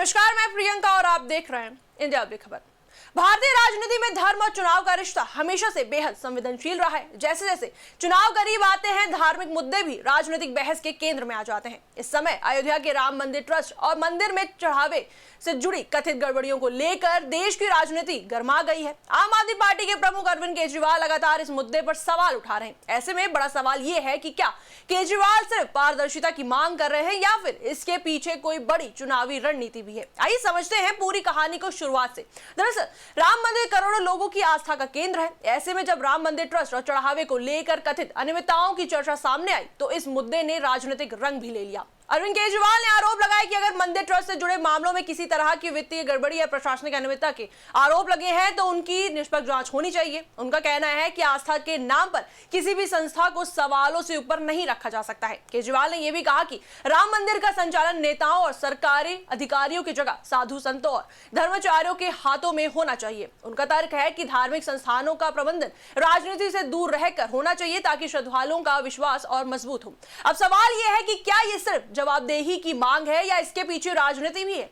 नमस्कार, मैं प्रियंका और आप देख रहे हैं इंडिया अपडेट खबर। भारतीय राजनीति में धर्म और चुनाव का रिश्ता हमेशा से बेहद संवेदनशील रहा है। जैसे जैसे चुनाव करीब आते हैं, धार्मिक मुद्दे भी राजनीतिक बहस के केंद्र में आ जाते हैं। इस समय अयोध्या के राम मंदिर ट्रस्ट और मंदिर में चढ़ावे से जुड़ी कथित गड़बड़ियों को लेकर देश की राजनीति गर्मा गई है। आम आदमी पार्टी के प्रमुख अरविंद केजरीवाल लगातार इस मुद्दे पर सवाल उठा रहे हैं। ऐसे में बड़ा सवाल ये है कि क्या केजरीवाल सिर्फ पारदर्शिता की मांग कर रहे हैं या फिर इसके पीछे कोई बड़ी चुनावी रणनीति भी है। आइए समझते हैं पूरी कहानी को शुरुआत से। दरअसल राम मंदिर करोड़ों लोगों की आस्था का केंद्र है। ऐसे में जब राम मंदिर ट्रस्ट और चढ़ावे को लेकर कथित अनियमितताओं की चर्चा सामने आई तो इस मुद्दे ने राजनीतिक रंग भी ले लिया। अरविंद केजरीवाल ने आरोप लगाया कि अगर मंदिर ट्रस्ट से जुड़े मामलों में किसी तरह की वित्तीय गड़बड़ी या प्रशासनिक अनियमितता के आरोप लगे हैं तो उनकी निष्पक्ष जांच होनी चाहिए। उनका कहना है कि आस्था के नाम पर किसी भी संस्था को सवालों से ऊपर नहीं रखा जा सकता है। केजरीवाल ने यह भी कहा कि राम मंदिर का संचालन नेताओं और सरकारी अधिकारियों की जगह साधु संतों और धर्माचार्यों के हाथों में होना चाहिए। उनका तर्क है कि धार्मिक संस्थानों का प्रबंधन राजनीति से दूर रहकर होना चाहिए ताकि श्रद्धालुओं का विश्वास और मजबूत हो। अब सवाल यह है कि क्या ये सिर्फ जवाबदेही की मांग है या इसके पीछे राजनीति भी है।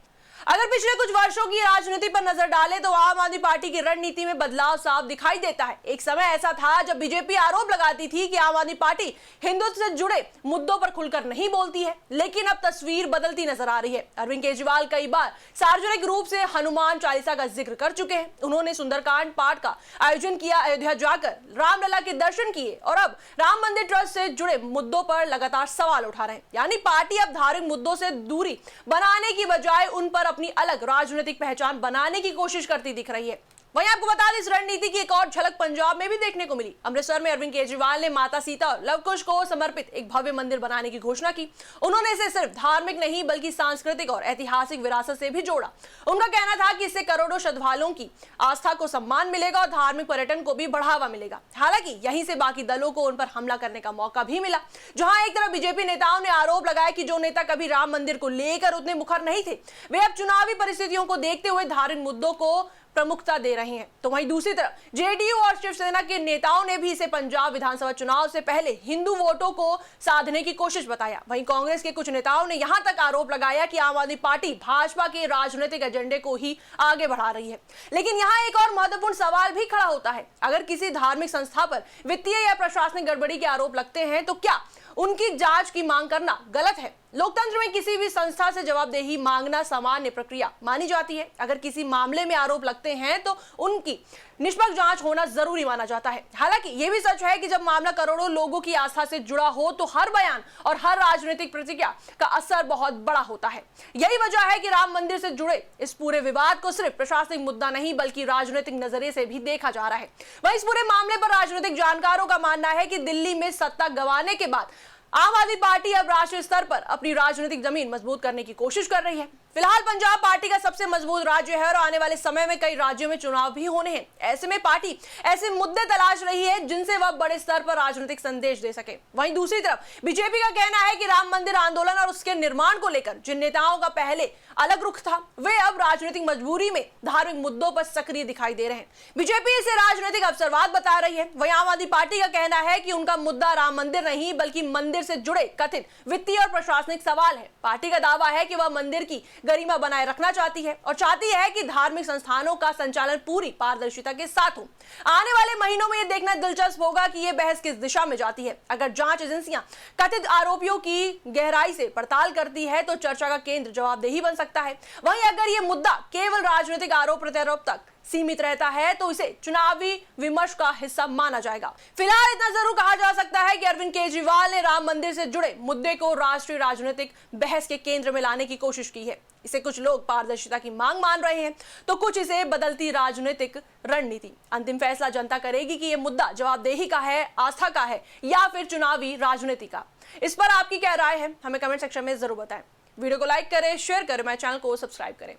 अगर पिछले कुछ वर्षों की राजनीति पर नजर डालें तो आम आदमी पार्टी की रणनीति में बदलाव साफ दिखाई देता है। एक समय ऐसा था जब बीजेपी आरोप लगाती थी कि आम आदमी पार्टी हिंदुत्व से जुड़े मुद्दों पर खुलकर नहीं बोलती है, लेकिन अब तस्वीर बदलती नजर आ रही है। अरविंद केजरीवाल कई बार सार्वजनिक रूप से हनुमान चालीसा का जिक्र कर चुके हैं। उन्होंने सुंदरकांड पाठ का आयोजन किया, अयोध्या जाकर रामलला के दर्शन किए और अब राम मंदिर ट्रस्ट से जुड़े मुद्दों पर लगातार सवाल उठा रहे हैं। यानी पार्टी अब धार्मिक मुद्दों से दूरी बनाने की बजाय उन पर अपनी अलग राजनीतिक पहचान बनाने की कोशिश करती दिख रही है। वहीं आपको बता दें, इस रणनीति की एक और झलक पंजाब में भी देखने को मिली। अमृतसर में अरविंद केजरीवाल ने माता सीता और लव कुश को समर्पित एक भव्य मंदिर बनाने की घोषणा की। उन्होंने इसे सिर्फ धार्मिक नहीं बल्कि सांस्कृतिक और ऐतिहासिक विरासत से भी जोड़ा। उनका कहना था कि इससे करोड़ों श्रद्धालुओं की आस्था को सम्मान मिलेगा और धार्मिक पर्यटन को भी बढ़ावा मिलेगा। हालांकि यहीं से बाकी दलों को उन पर हमला करने का मौका भी मिला। जहां एक तरफ बीजेपी नेताओं ने आरोप लगाया कि जो नेता कभी राम मंदिर को लेकर उतने मुखर नहीं थे, वे अब चुनावी परिस्थितियों को देखते हुए धार्मिक मुद्दों को प्रमुखता दे रहे हैं, तो वहीं दूसरी तरफ जेडीयू और शिवसेना के नेताओं ने भी इसे पंजाब विधानसभा चुनाव से पहले हिंदू वोटों को साधने की कोशिश बताया। वहीं कांग्रेस के कुछ नेताओं ने यहां तक आरोप लगाया कि आम आदमी पार्टी भाजपा के राजनीतिक एजेंडे को ही आगे बढ़ा रही है। लेकिन यहां एक और महत्वपूर्ण सवाल भी खड़ा होता है। अगर किसी धार्मिक संस्था पर वित्तीय या प्रशासनिक गड़बड़ी के आरोप लगते हैं तो क्या उनकी जांच की मांग करना गलत है? लोकतंत्र में किसी भी संस्था से जवाबदेही मांगना सामान्य प्रक्रिया मानी जाती है। अगर किसी मामले में आरोप लगते हैं तो उनकी निष्पक्ष जांच होना जरूरी माना जाता है। हालांकि यह भी सच है कि जब मामला करोड़ों लोगों की आस्था से जुड़ा हो तो हर बयान और हर राजनीतिक प्रतिक्रिया का असर बहुत बड़ा होता है। यही वजह है कि राम मंदिर से जुड़े इस पूरे विवाद को सिर्फ प्रशासनिक मुद्दा नहीं बल्कि राजनीतिक नजरिए से भी देखा जा रहा है। वहीं इस पूरे मामले पर राजनीतिक जानकारों का मानना है कि दिल्ली में सत्ता गंवाने के बाद आम आदमी पार्टी अब राष्ट्रीय स्तर पर अपनी राजनीतिक जमीन मजबूत करने की कोशिश कर रही है। फिलहाल पंजाब पार्टी का सबसे मजबूत राज्य है और आने वाले समय में कई राज्यों में चुनाव भी होने हैं। ऐसे में पार्टी ऐसे मुद्दे तलाश रही है जिनसे वह बड़े स्तर पर राजनीतिक संदेश दे सके। वहीं दूसरी तरफ बीजेपी का कहना है कि राम मंदिर आंदोलन और उसके निर्माण को लेकर जिन नेताओं का पहले अलग रुख था, वे अब राजनीतिक मजबूरी में धार्मिक मुद्दों पर सक्रिय दिखाई दे रहे हैं। बीजेपी इसे राजनीतिक अवसरवाद बता रही है। वहीं आम आदमी पार्टी का कहना है कि उनका मुद्दा राम मंदिर नहीं बल्कि मंदिर से जुड़े कथित वित्तीय और प्रशासनिक सवाल है। पार्टी का दावा है कि वह मंदिर की गरिमा बनाए रखना चाहती है और चाहती है कि धार्मिक संस्थानों का संचालन पूरी पारदर्शिता के साथ हो। आने वाले महीनों में यह देखना दिलचस्प होगा कि यह बहस किस दिशा में जाती है। अगर जांच एजेंसियां कथित आरोपियों की गहराई से पड़ताल करती है तो चर्चा का केंद्र जवाबदेही बन सकता है। वहीं अगर यह मुद्दा केवल राजनीतिक आरोप प्रत्यारोप तक सीमित रहता है तो इसे चुनावी विमर्श का हिस्सा माना जाएगा। फिलहाल इतना जरूर कहा जा सकता है कि अरविंद केजरीवाल ने राम मंदिर से जुड़े मुद्दे को राष्ट्रीय राजनीतिक बहस के केंद्र में लाने की कोशिश की है। इसे कुछ लोग पारदर्शिता की मांग मान रहे हैं तो कुछ इसे बदलती राजनीतिक रणनीति। अंतिम फैसला जनता करेगी कि यह मुद्दा जवाबदेही का है, आस्था का है या फिर चुनावी राजनीति का। इस पर आपकी क्या राय है, हमें कमेंट सेक्शन में जरूर बताएं। वीडियो को लाइक करें, शेयर करें, मेरे चैनल को सब्सक्राइब करें।